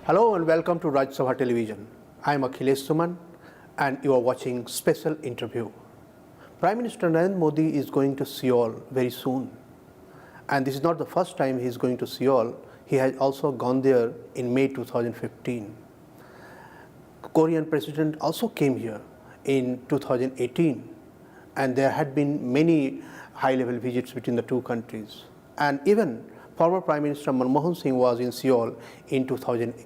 Hello and welcome to Rajya Sabha Television. I am Akhilesh Suman and you are watching special interview. Prime Minister Narendra Modi is going to Seoul very soon. And this is not the first time he is going to Seoul. He has also gone there in May 2015. Korean president also came here in 2018 and there had been many high-level visits between the two countries. And even former Prime Minister Manmohan Singh was in Seoul in 2012.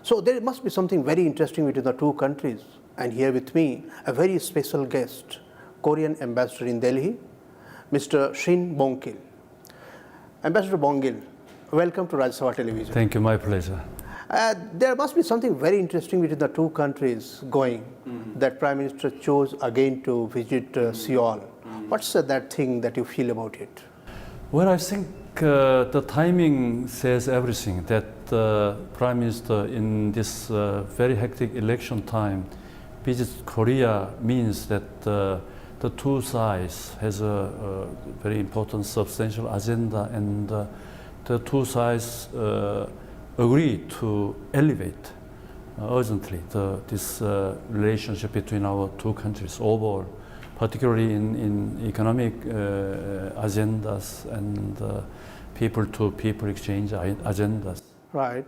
So there must be something very interesting between the two countries. And here with me, a very special guest, Korean ambassador in Delhi, Mr. Shin Bong-Kil. Ambassador Bong-Kil, welcome to Rajya Sabha Television. Thank you, my pleasure. There must be something very interesting between the two countries going, that Prime Minister chose again to visit Seoul. What's that thing that you feel about it? Well, I think the timing says everything, that Prime Minister in this very hectic election time visits Korea means that the two sides has a very important substantial agenda, and the two sides agree to elevate urgently this relationship between our two countries overall, particularly in economic agendas and people-to-people exchange agendas. Right.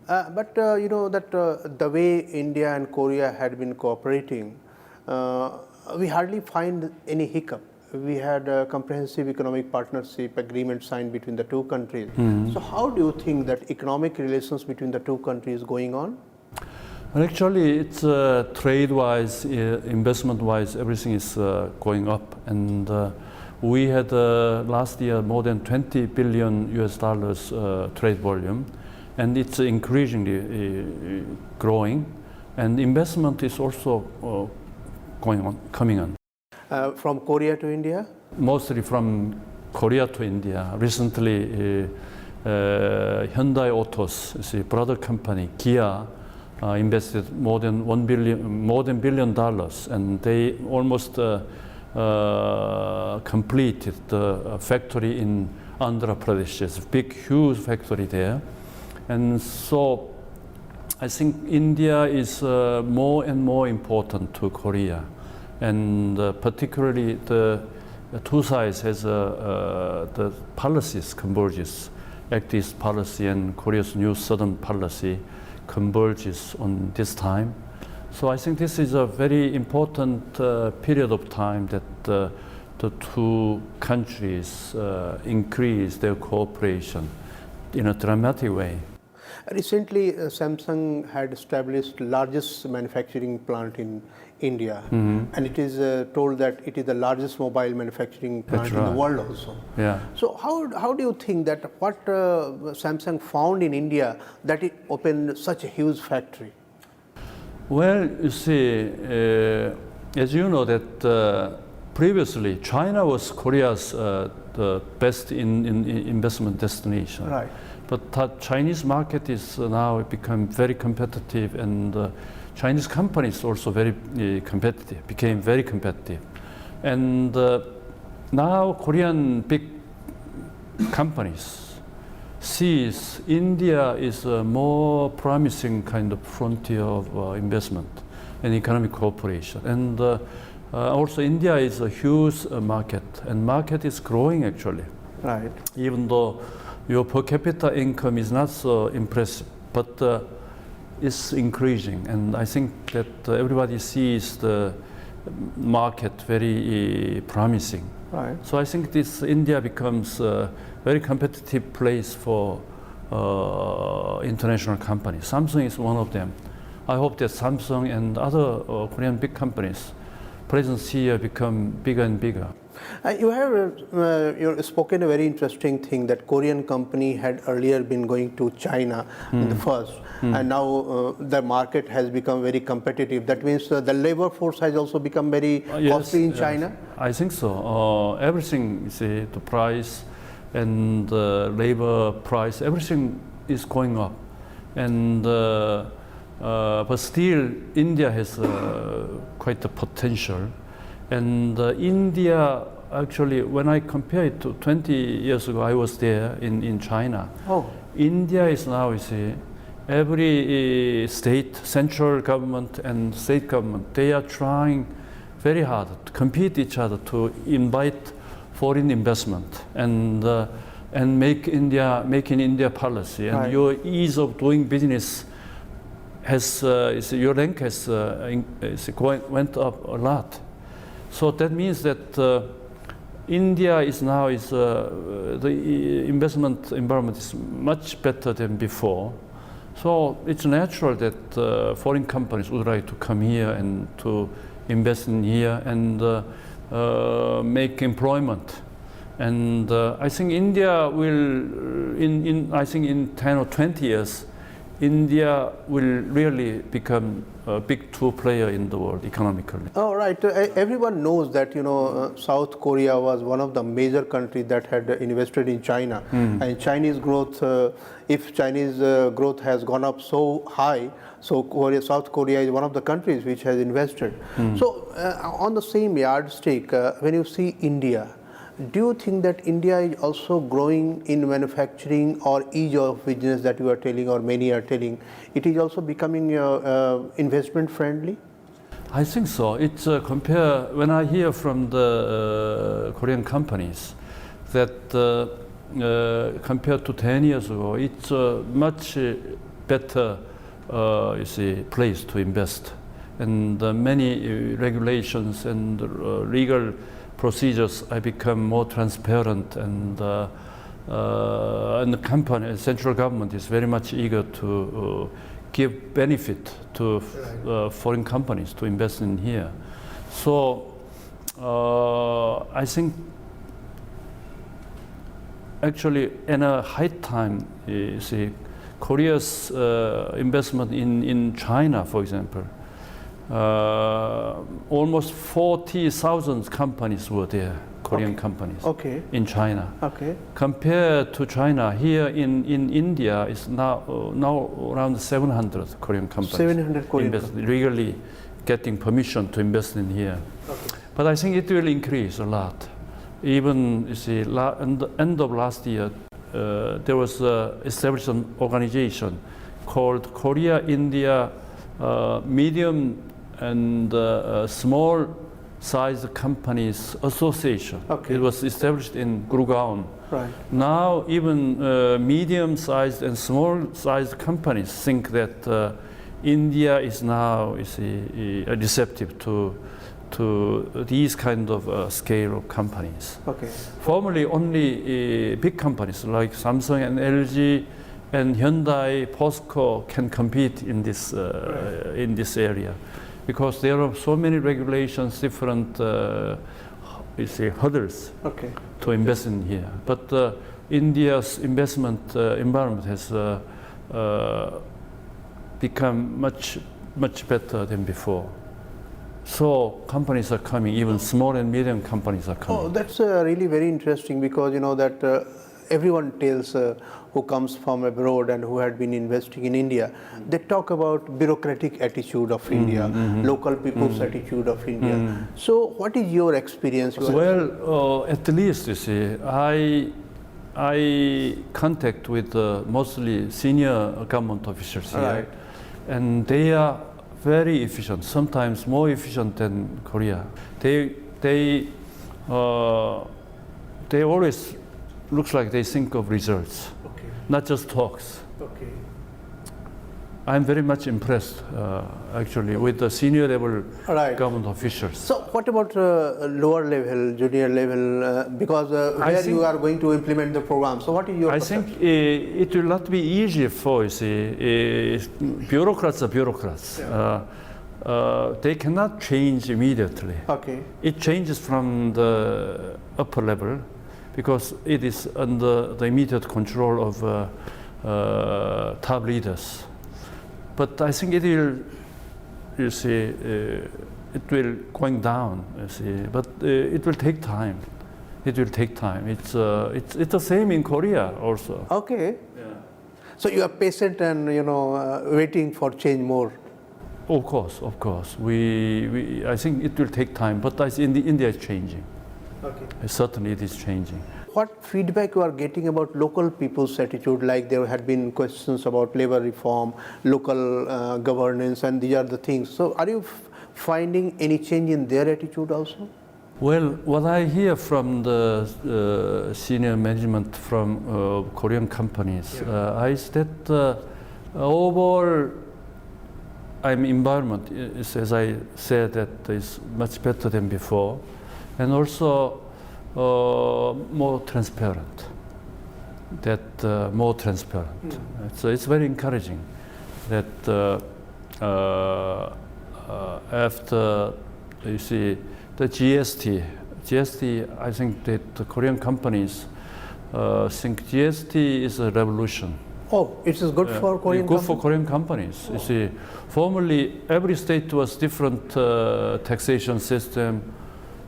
But you know that the way India and Korea had been cooperating, we hardly find any hiccup. We had a comprehensive economic partnership agreement signed between the two countries. So how do you think that economic relations between the two countries going on? Well, actually, it's trade-wise, investment-wise, everything is going up. And we had last year more than 20 billion US dollars trade volume, and it's increasingly growing. And investment is also coming on. From Korea to India? Mostly from Korea to India. Recently, Hyundai Autos, it's a brother company, Kia, invested more than $1 billion, and they almost completed the factory in Andhra Pradesh. It's a big, huge factory there. And so I think India is more and more important to Korea. And particularly the two sides has the policies converges. Act East policy and Korea's new Southern policy converges on this time. So I think this is a very important period of time that the two countries increase their cooperation in a dramatic way. Recently, Samsung had established largest manufacturing plant in India, and it is told that it is the largest mobile manufacturing plant in the world also. Yeah. So how do you think that what Samsung found in India that it opened such a huge factory? Well, you see, as you know that previously China was Korea's the best in investment destination. Right. But the Chinese market is now become very competitive, and Chinese companies also very competitive, became very competitive. And now Korean big companies sees India is a more promising kind of frontier of investment and economic cooperation. And also India is a huge market, and market is growing actually. Right. Even though your per capita income is not so impressive, but it's increasing, and I think that everybody sees the market very promising. Right. So I think this India becomes a very competitive place for international companies. Samsung is one of them. I hope that Samsung and other Korean big companies' presence here become bigger and bigger. You have spoken a very interesting thing that Korean company had earlier been going to China in the first, and now the market has become very competitive. That means the labor force has also become very costly in China? I think so. Everything, you see, the price and the labor price, everything is going up. And but still, India has quite the potential. And India, actually, when I compare it to 20 years ago, I was there in China. Oh. India is now, you see, every state, central government and state government, they are trying very hard to compete each other to invite foreign investment and make in India policy. And Right. your ease of doing business has your rank has went up a lot. So that means that India is now the investment environment is much better than before. So it's natural that foreign companies would like to come here and to invest in here and make employment. And I think India will, I think in 10 or 20 years, India will really become a big two player in the world economically. Oh, right. Everyone knows that South Korea was one of the major countries that had invested in China, and Chinese growth. If Chinese growth has gone up so high, so South Korea is one of the countries which has invested. So, on the same yardstick, when you see India, do you think that India is also growing in manufacturing or ease of business that you are telling or many are telling? It is also becoming investment friendly? I think so. It's when I hear from the Korean companies that compared to 10 years ago, it's a much better place to invest. And many regulations and legal procedures have become more transparent, and the central government is very much eager to give benefit to foreign companies to invest in here. So I think actually in a high time, Korea's investment in China, for example, almost 40,000 companies were there, Korean companies in China. Compared to China, here in India is now around 700 Korean companies. 700 Korean companies legally getting permission to invest in here. But I think it will increase a lot. Even at the end of last year, there was established an organization called Korea-India Medium and Small Size Companies Association. It was established in Gurgaon. Now even medium-sized and small-sized companies think that India is now receptive to these kind of scale of companies. Formerly only big companies like Samsung and LG and Hyundai, POSCO can compete in this area, because there are so many regulations, different hurdles to invest in here. But India's investment environment has become much better than before. So companies are coming, even small and medium companies are coming. Oh, that's really very interesting, because that everyone tells who comes from abroad and who had been investing in India, they talk about bureaucratic attitude of India, local people's attitude of India. So what is your experience? Well, at least I contact with mostly senior government officials here, and they are very efficient, sometimes more efficient than Korea. They always looks like they think of results, not just talks. I'm very much impressed, actually, with the senior level government officials. So what about lower level, junior level, because where you are going to implement the program? So what is your perception? I think it will not be easy for, bureaucrats are bureaucrats. They cannot change immediately. It changes from the upper level, because it is under the immediate control of top leaders. But I think it will, it will going down, but it will take time. It will take time. It's the same in Korea also. So you are patient and waiting for change more. Of course. I think it will take time, but I think India is changing. Okay. Certainly it is changing. What feedback you are getting about local people's attitude? Like there had been questions about labor reform, local governance, and these are the things. So are you finding any change in their attitude also? Well, what I hear from the senior management from Korean companies is that overall environment is, as I said, that is much better than before, and also more transparent. More transparent. So it's very encouraging that after you see the GST, I think that the Korean companies think GST is a revolution. Oh, it is good for Korean Good for Korean companies. You see, formerly every state was different taxation system.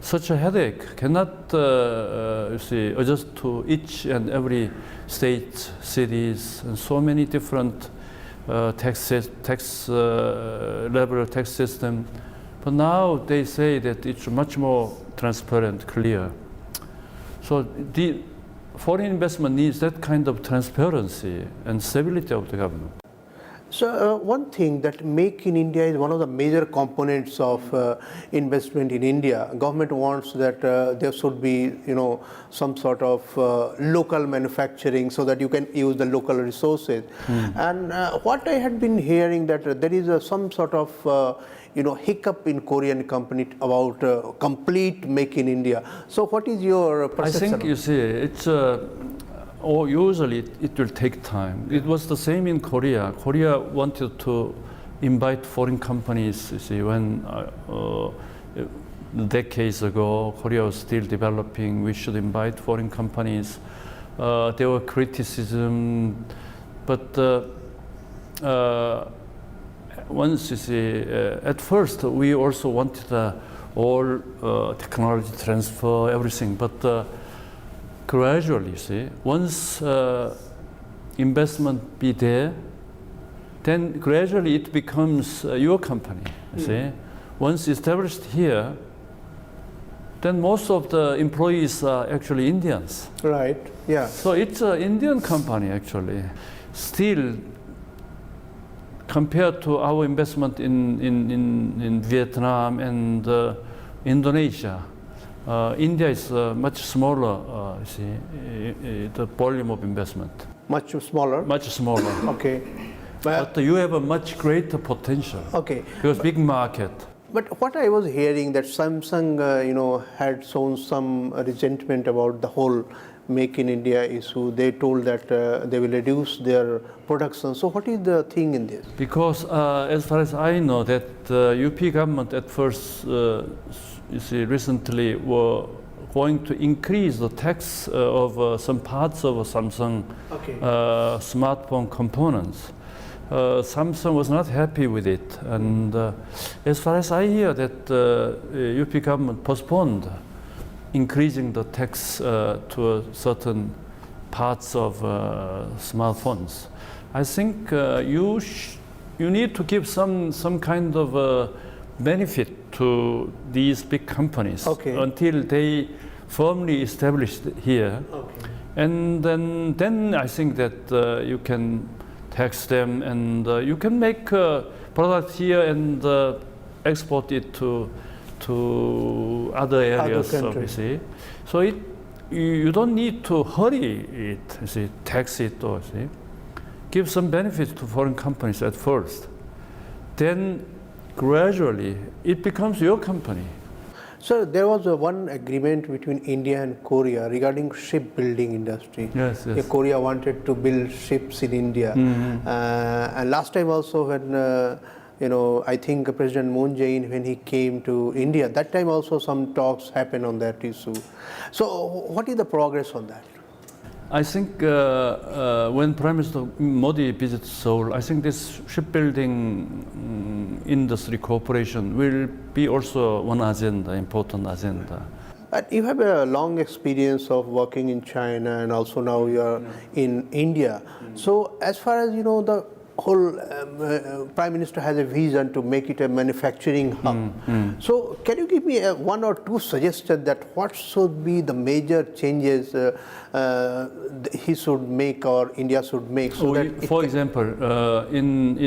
Such a headache cannot you see adjust to each and every state, cities, and so many different tax level tax system. But now they say that it's much more transparent, clear. So the foreign investment needs that kind of transparency and stability of the government. So one thing that Make in India is one of the major components of investment in India. Government wants that there should be, some sort of local manufacturing so that you can use the local resources. And what I had been hearing that there is some sort of hiccup in Korean company about complete Make in India. So what is your perception? I think you see it's. Usually it will take time. It was the same in Korea. Korea wanted to invite foreign companies. You see, when decades ago Korea was still developing, we should invite foreign companies. There were criticism, but once you see, at first we also wanted all technology transfer, everything, but. Gradually, see, once investment be there, then gradually it becomes your company. See, once established here, then most of the employees are actually Indians. Right. Yeah. So it's an Indian company actually. Still, compared to our investment in Vietnam and Indonesia. India is much smaller, the volume of investment. Much smaller? Much smaller. Okay. But you have a much greater potential. Okay. Because big market. But what I was hearing that Samsung, had shown some resentment about the whole Make in India issue. They told that they will reduce their production. So what is the thing in this? Because as far as I know, that the UP government at first recently were going to increase the tax of some parts of Samsung smartphone components. Samsung was not happy with it, and as far as I hear, that UP government postponed increasing the tax to certain parts of smartphones. I think you need to give some kind of benefit to these big companies until they firmly established here, and then I think that you can tax them and you can make products here and export it to other areas. Obviously, so you don't need to hurry it, tax it or give some benefits to foreign companies at first, then gradually it becomes your company. So there was one agreement between India and Korea regarding shipbuilding industry. Yes. Korea wanted to build ships in India, and last time also when I think President Moon Jae-in, when he came to India, that time also some talks happened on that issue. So what is the progress on that? I think when Prime Minister Modi visits Seoul, I think this shipbuilding industry cooperation will be also one agenda, important agenda. You have a long experience of working in China, and also now you are in India. So as far as the whole Prime Minister has a vision to make it a manufacturing hub. So can you give me one or two suggestions that what should be the major changes he should make or India should make? So that for example, in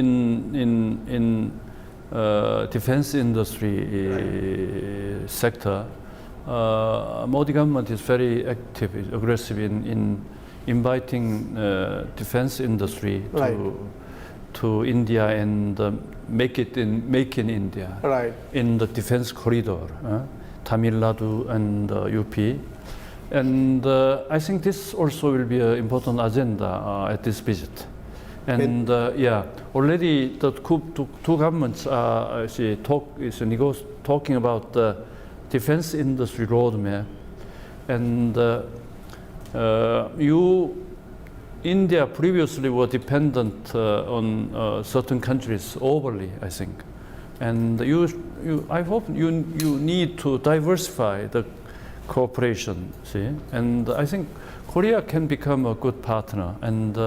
defense industry sector, Modi government is very active, aggressive in inviting defense industry to India and make in India in the defense corridor, Tamil Nadu and UP. And I think this also will be an important agenda at this visit. And already the two governments are talking about the defense industry roadmap. And India previously were dependent on certain countries overly, I think. And I hope you need to diversify the cooperation, see? And I think Korea can become a good partner. And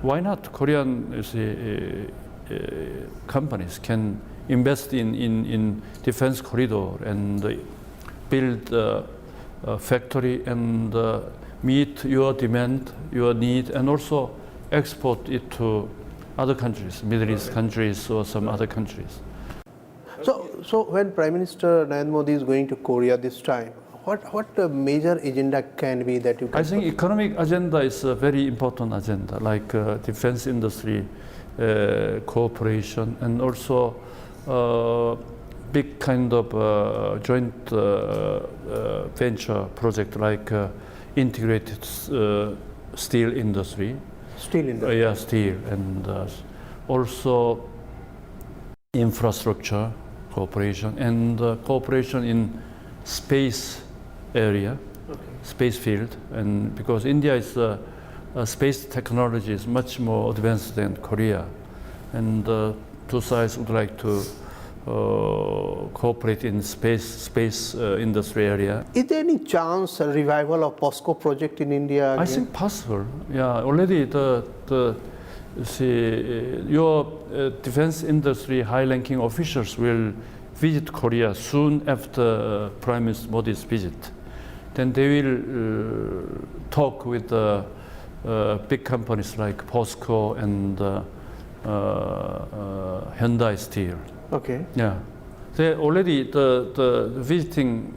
why not? Korean companies can invest in defense corridor and build a factory and meet your demand, your need, and also export it to other countries, Middle East countries or some other countries. So when Prime Minister Narendra Modi is going to Korea this time, what the major agenda can be that you can? I think economic agenda is a very important agenda, like defense industry cooperation, and also big kind of joint venture project like integrated steel industry. Steel industry. Yeah, steel, and also infrastructure cooperation and cooperation in space area, space field, and because India is space technology is much more advanced than Korea, and two sides would like to cooperate in space industry area. Is there any chance a revival of POSCO project in India again? I think possible. Yeah, already your defense industry high-ranking officials will visit Korea soon after Prime Minister Modi's visit. Then they will talk with big companies like POSCO and Hyundai Steel. Okay. Yeah, they already the visiting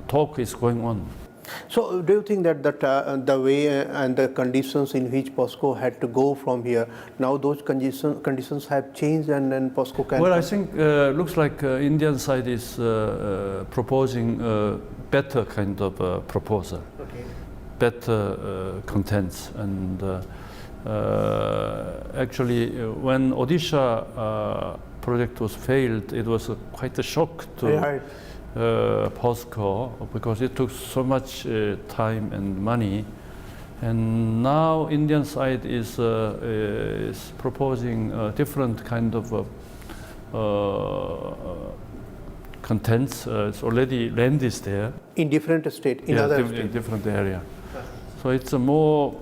talk is going on. So do you think that the way and the conditions in which POSCO had to go from here, now those conditions have changed and then POSCO can? Well, I think looks like Indian side is proposing a better kind of proposal, better contents, and actually when Odisha project was failed, it was quite a shock to POSCO because it took so much time and money, and now Indian side is proposing a different kind of contents. It's already land is there in different state, in other state. In different area. So it's a more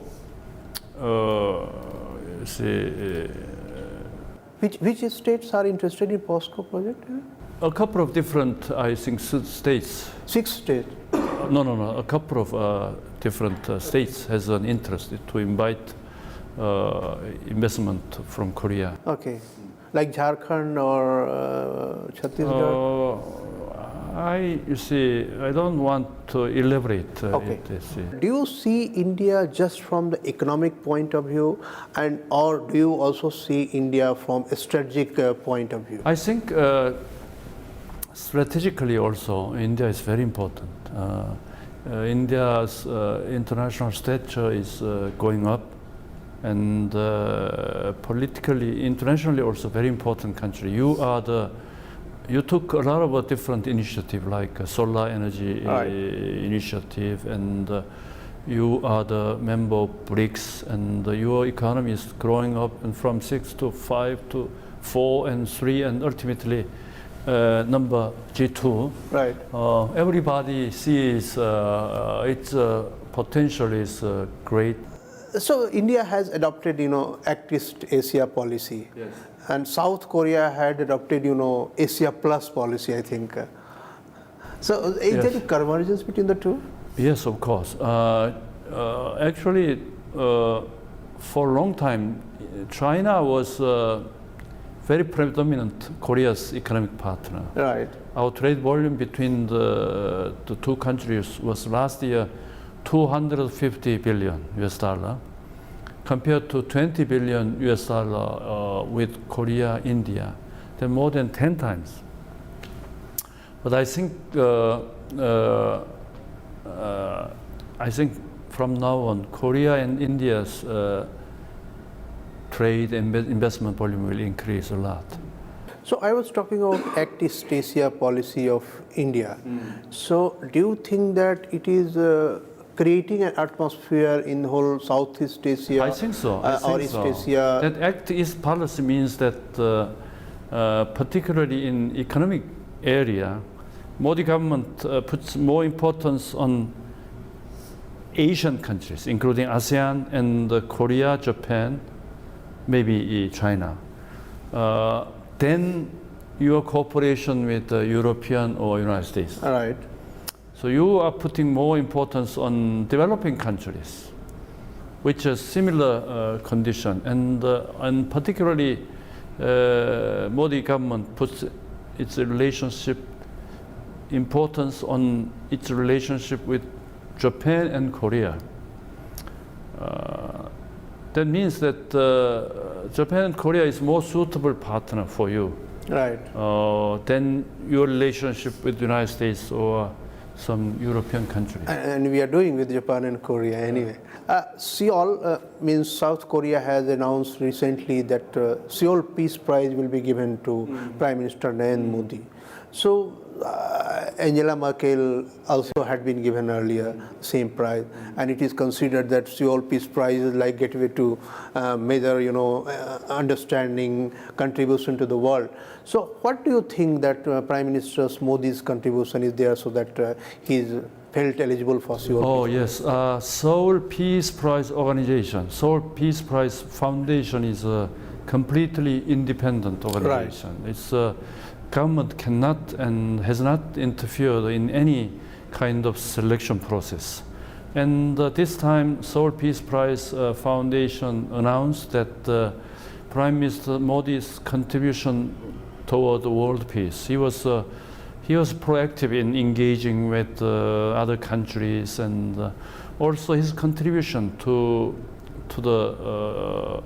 which states are interested in POSCO project? A couple of different, I think, states. 6 states? No. A couple of different states has an interest to invite investment from Korea. Okay. Like Jharkhand or Chhattisgarh? I don't want to elaborate this. Do you see India just from the economic point of view, and or do you also see India from a strategic point of view? I think strategically also India is very important. India's international stature is going up, and politically, internationally also very important country. You took a lot of different initiatives like solar energy initiative, and you are the member of BRICS, and your economy is growing up and from 6 to 5 to 4 and 3 and ultimately number G2. Right. Everybody sees its potential is great. So India has adopted, Act East Asia policy. Yes. And South Korea had adopted, Asia Plus policy, I think. So is Yes. there any convergence between the two? Yes, of course. Actually, for a long time, China was very predominant Korea's economic partner. Right. Our trade volume between the two countries was last year 250 billion US dollar, compared to 20 billion US dollar with Korea, India. Then more than 10 times. But I think from now on, Korea and India's trade and investment volume will increase a lot. So I was talking about Act East Asia policy of India. So do you think that it is creating an atmosphere in the whole Southeast Asia? I think so. Or East Asia? That Act East policy means that particularly in economic area, Modi government puts more importance on Asian countries, including ASEAN and Korea, Japan, maybe China, than your cooperation with the European or United States. All right. So you are putting more importance on developing countries, which is similar condition, and particularly Modi government puts its relationship importance on its relationship with Japan and Korea. That means that Japan and Korea is more suitable partner for you, Right. than your relationship with the United States or some European countries. And we are doing with Japan and Korea anyway. Seoul means South Korea has announced recently that Seoul Peace Prize will be given to Prime Minister Narendra Modi. So Angela Merkel also had been given earlier same prize, and it is considered that Seoul Peace Prize is like gateway to major, understanding, contribution to the world. So, what do you think that Prime Minister Modi's contribution is there so that he is felt eligible for Seoul? Oh yes, Seoul Peace Prize organization, Seoul Peace Prize Foundation is a completely independent organization. Right. It's government cannot and has not interfered in any kind of selection process. And this time, Seoul Peace Prize Foundation announced that Prime Minister Modi's contribution toward the world peace. He was proactive in engaging with other countries, and also his contribution to the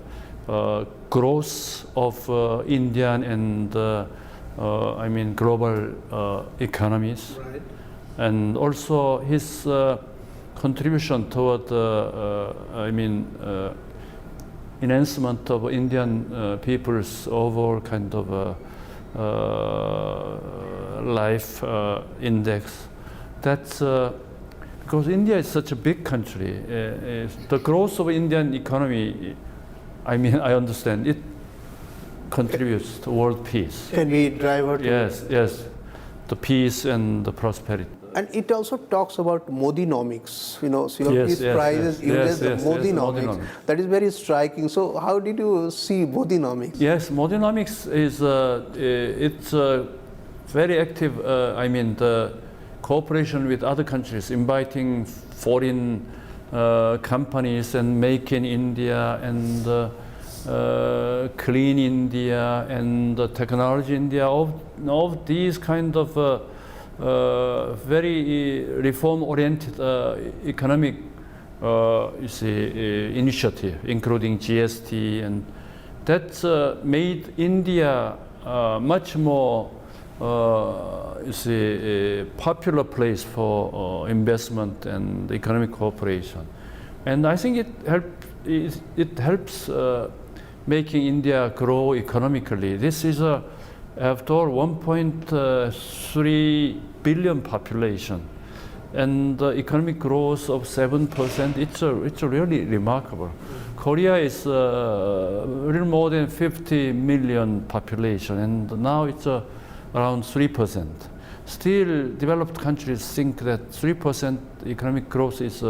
growth of Indian and global economies, right. And also his contribution toward enhancement of Indian people's overall kind of life index. That's because India is such a big country. The growth of Indian economy, I understand it contributes to world peace. Can we drive her to yes, the peace and the prosperity. And it also talks about Modinomics. Peace Prize uses the Modinomics. That is very striking. So, how did you see Modinomics? Yes, Modinomics is it's very active. The cooperation with other countries, inviting foreign companies and Make in India and Clean India and Technology India, all these kind of very reform-oriented economic initiative, including GST, and that made India much more a popular place for investment and economic cooperation. And I think it helps making India grow economically. This is after all 1.3 billion population and the economic growth of 7%. It's really remarkable. Korea is a little more than 50 million population, and now it's around 3%. Still, developed countries think that 3% economic growth is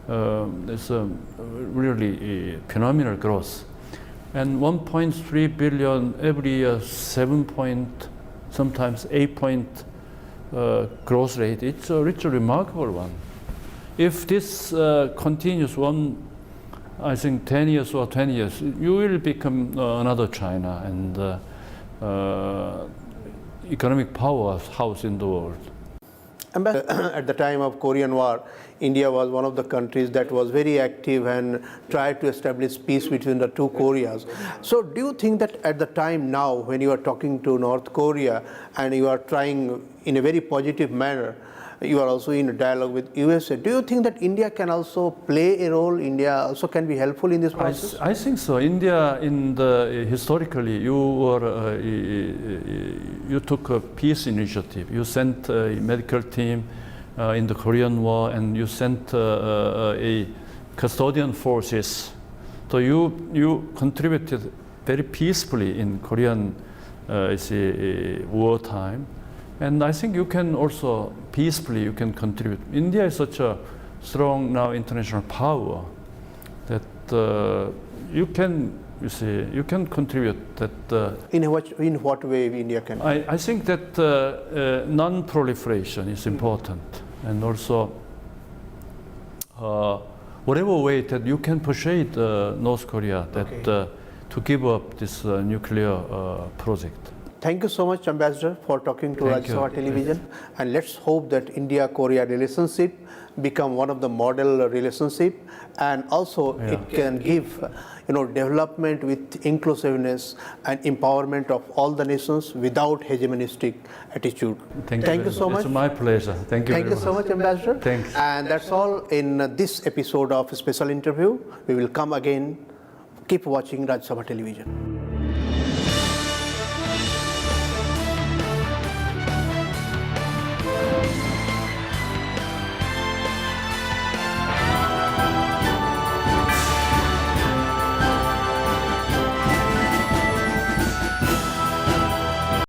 It's a really phenomenal growth. And 1.3 billion every year, 7 point, sometimes 8 point growth rate. It's a remarkable one. If this continues I think 10 years or 20 years, you will become another China and economic powerhouse in the world. At the time of Korean War, India was one of the countries that was very active and tried to establish peace between the two Koreas. So do you think that at the time now, when you are talking to North Korea and you are trying in a very positive manner, you are also in a dialogue with USA, do you think that India can also play a role, India also can be helpful in this process? I think so. India, historically, you took a peace initiative. You sent a medical team in the Korean War, and you sent a custodian forces. So you contributed very peacefully in Korean wartime. And I think you can also peacefully contribute. India is such a strong now international power that you can contribute. That in what way India can? I think that non-proliferation is important, and also whatever way that you can persuade North Korea that to give up this nuclear project. Thank you so much, Ambassador, for talking to Rajya Sabha Television. And let's hope that India-Korea relationship become one of the model relationship, and also it can give development with inclusiveness and empowerment of all the nations without hegemonistic attitude. Thank you so much. It's my pleasure. Thank you. Thank you so much, Ambassador. Thanks. And that's all in this episode of Special Interview. We will come again. Keep watching Rajya Sabha Television.